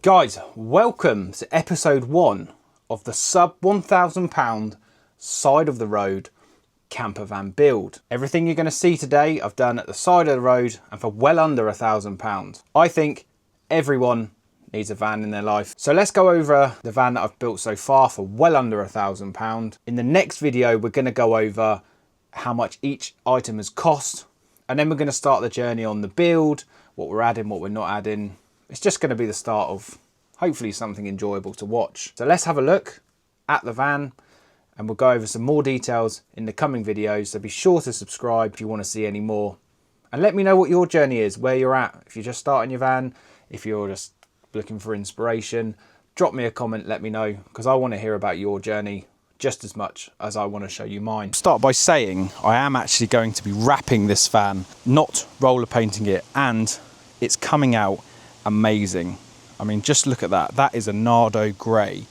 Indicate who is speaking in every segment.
Speaker 1: Guys, welcome to episode 1 of the sub £1,000 side of the road campervan build. Everything you're going to see today I've done at the side of the road and for well under £1,000. I think everyone needs a van in their life. So let's go over the van that I've built so far for well under £1,000. In the next video we're going to go over how much each item has cost, and then we're going to start the journey on the build, what we're adding, what we're not adding. It's just going to be the start of hopefully something enjoyable to watch. So let's have a look at the van and we'll go over some more details in the coming videos. So be sure to subscribe if you want to see any more. And let me know what your journey is, where you're at. If you're just starting your van, if you're just looking for inspiration, drop me a comment, let me know, because I want to hear about your journey just as much as I want to show you mine. Start by saying I am actually going to be wrapping this van, not roller painting it, and it's coming out amazing. I mean, just look at that. That is a Nardo grey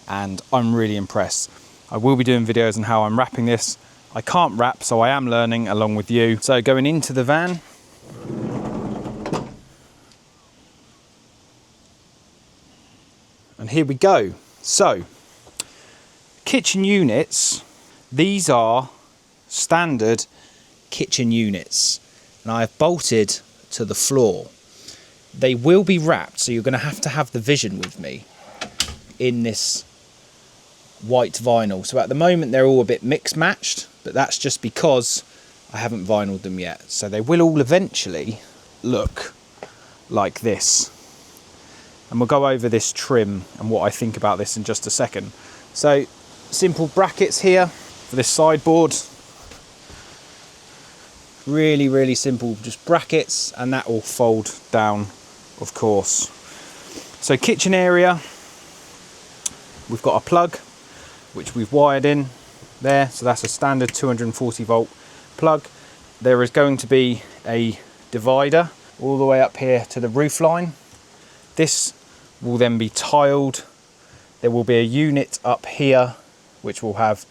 Speaker 1: and I'm really impressed. I will be doing videos on how I'm wrapping this. I can't wrap, so I am learning along with you. So going into the van, and here we go. So kitchen units, these are standard kitchen units and I have bolted to the floor. They will be wrapped, so you're going to have the vision with me in this white vinyl. So at the moment they're all a bit mixed matched, but that's just because I haven't vinyled them yet. So they will all eventually look like this. And we'll go over this trim and what I think about this in just a second. So simple brackets here for this sideboard. Really simple, just brackets, and that will fold down, of course. So kitchen area, we've got a plug which we've wired in there, so that's a standard 240 volt plug. There is going to be a divider all the way up here to the roof line. This will then be tiled. There will be a unit up here which will have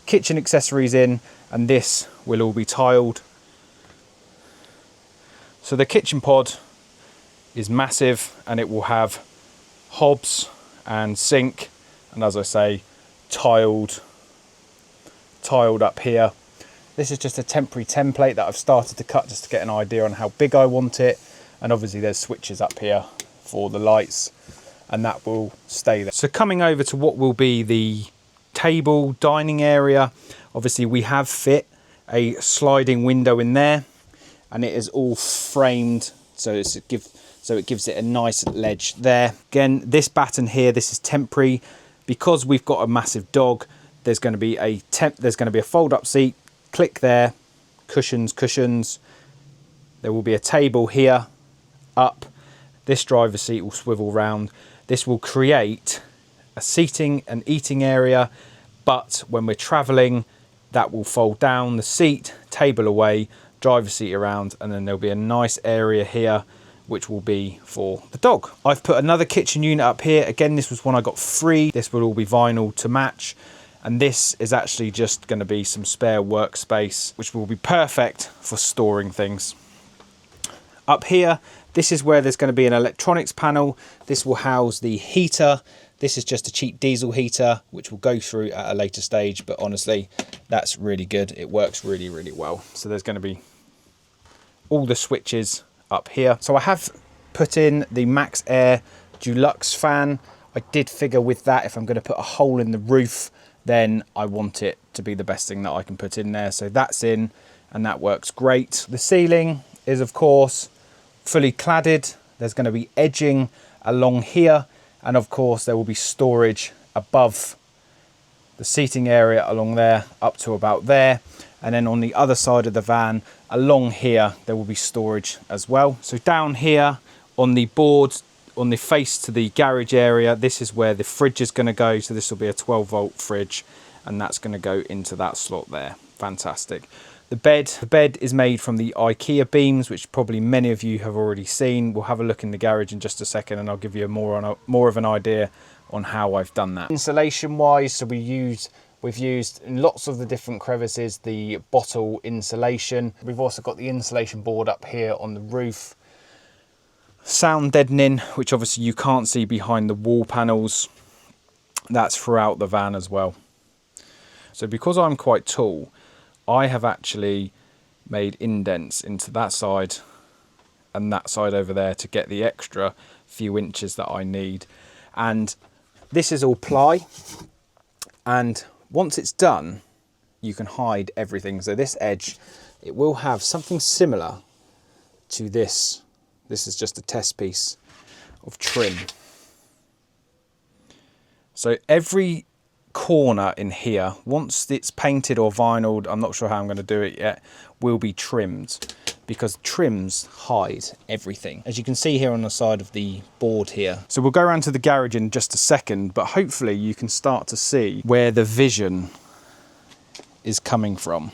Speaker 1: kitchen accessories in, and this will all be tiled. So the kitchen pod is massive and it will have hobs and sink, and as I say, tiled up here. This is just a temporary template that I've started to cut just to get an idea on how big I want it, and obviously there's switches up here for the lights and that will stay there. So coming over to what will be the table dining area, obviously we have fit a sliding window in there and it is all framed, so it gives it a nice ledge there. Again, this batten here, this is temporary because we've got a massive dog. There's going to be a fold-up seat. Click there, cushions. There will be a table here, up. This driver's seat will swivel round. This will create a seating and eating area, but when we're traveling, that will fold down. The seat, table away, driver's seat around, and then there'll be a nice area here which will be for the dog. I've put another kitchen unit up here. Again, this was one I got free. This will all be vinyl to match, and this is actually just going to be some spare workspace which will be perfect for storing things. Up here, this is where there's going to be an electronics panel. This will house the heater. This is just a cheap diesel heater which will go through at a later stage, but honestly that's really good. It works really well. So there's going to be all the switches up here. So I have put in the Max Air Deluxe fan. I did figure with that, if I'm going to put a hole in the roof, then I want it to be the best thing that I can put in there. So that's in and that works great. The ceiling is of course fully cladded. There's going to be edging along here, and of course there will be storage above the seating area along there up to about there, and then on the other side of the van along here there will be storage as well. So down here on the board on the face to the garage area, this is where the fridge is going to go. So this will be a 12-volt fridge and that's going to go into that slot there. Fantastic. The bed is made from the IKEA beams, which probably many of you have already seen. We'll have a look in the garage in just a second and I'll give you more of an idea on how I've done that. Insulation wise, so we've used in lots of the different crevices the bottle insulation. We've also got the insulation board up here on the roof. Sound deadening, which obviously you can't see behind the wall panels. That's throughout the van as well. So because I'm quite tall, I have actually made indents into that side and that side over there to get the extra few inches that I need. And this is all ply, and once it's done, you can hide everything. So this edge, it will have something similar to this. This is just a test piece of trim. So every corner in here, once it's painted or vinyled, I'm not sure how I'm going to do it yet, will be trimmed, because trims hide everything, as you can see here on the side of the board here. So we'll go around to the garage in just a second, but hopefully you can start to see where the vision is coming from.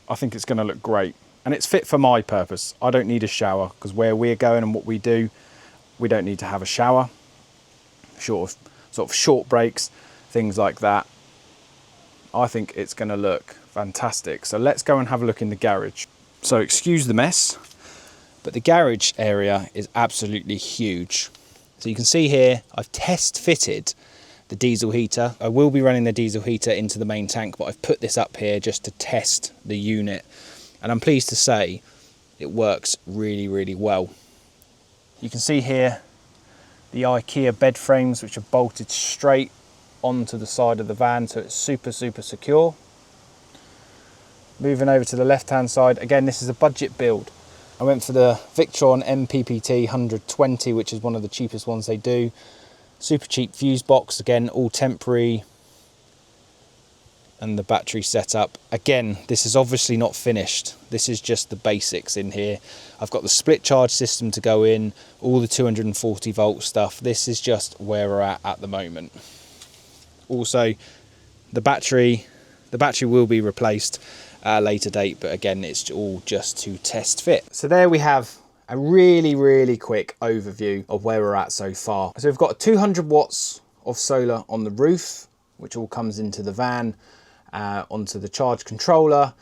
Speaker 1: I think it's going to look great, and it's fit for my purpose. I don't need a shower, because where we're going and what we do, we don't need to have a shower. Sort of short breaks, things like that. I think it's going to look fantastic. So let's go and have a look in the garage. So excuse the mess, but the garage area is absolutely huge. So you can see here, I've test fitted the diesel heater. I will be running the diesel heater into the main tank, but I've put this up here just to test the unit. And I'm pleased to say it works really, really well. You can see here the IKEA bed frames, which are bolted straight onto the side of the van, so it's super, super secure. Moving over to the left-hand side, again, this is a budget build. I went for the Victron MPPT 120, which is one of the cheapest ones they do. Super cheap fuse box, again, all temporary. And the battery setup. Again, this is obviously not finished. This is just the basics in here. I've got the split charge system to go in, all the 240 volt stuff. This is just where we're at the moment. Also, the battery will be replaced at a later date, but again, it's all just to test fit. So there we have a really, really quick overview of where we're at so far. So we've got 200 watts of solar on the roof, which all comes into the van. Onto the charge controller.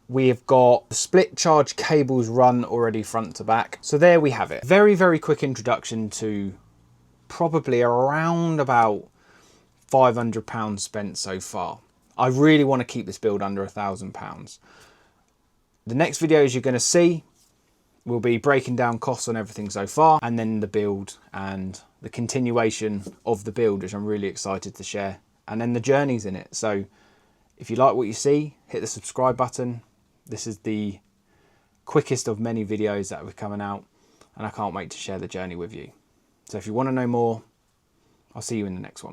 Speaker 1: We've got the split charge cables run already front to back. So there we have it. Very, very quick introduction to probably around about £500 spent so far. I really want to keep this build under £1,000. The next videos you're going to see will be breaking down costs on everything so far, and then the build and the continuation of the build, which I'm really excited to share, and then the journeys in it. So if you like what you see, hit the subscribe button. This is the quickest of many videos that are coming out, and I can't wait to share the journey with you. So if you want to know more, I'll see you in the next one.